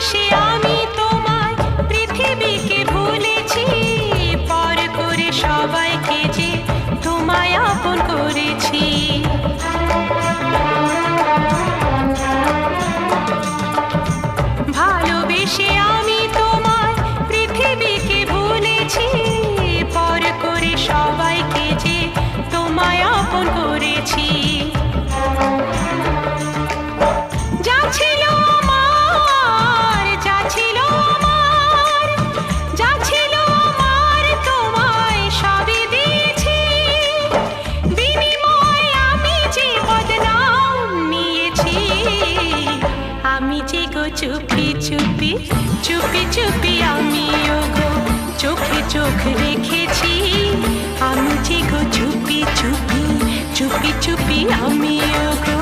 ভালোবেসে আমি তোমায় পৃথিবীকে ভুলেছি, পর করে সবাইকে যে তোমায় আপন করেছি। ভালোবেসে আমি তোমায় পৃথিবীকে ভুলেছি, পর করে সবাইকে যে তোমায় আপন করেছি। যা ছিল আমার, যা ছিল আমার, যা ছিল আমার তোমায় সবই দিয়েছি। বিনিময়ে আমি যে বদনাম নিয়েছি, আমি যে গো চুপি চুপি চুপি চুপি আমিও গো চোখে চোখ রেখেছি। আমি যে গো চুপি চুপি চুপি চুপি আমিও গো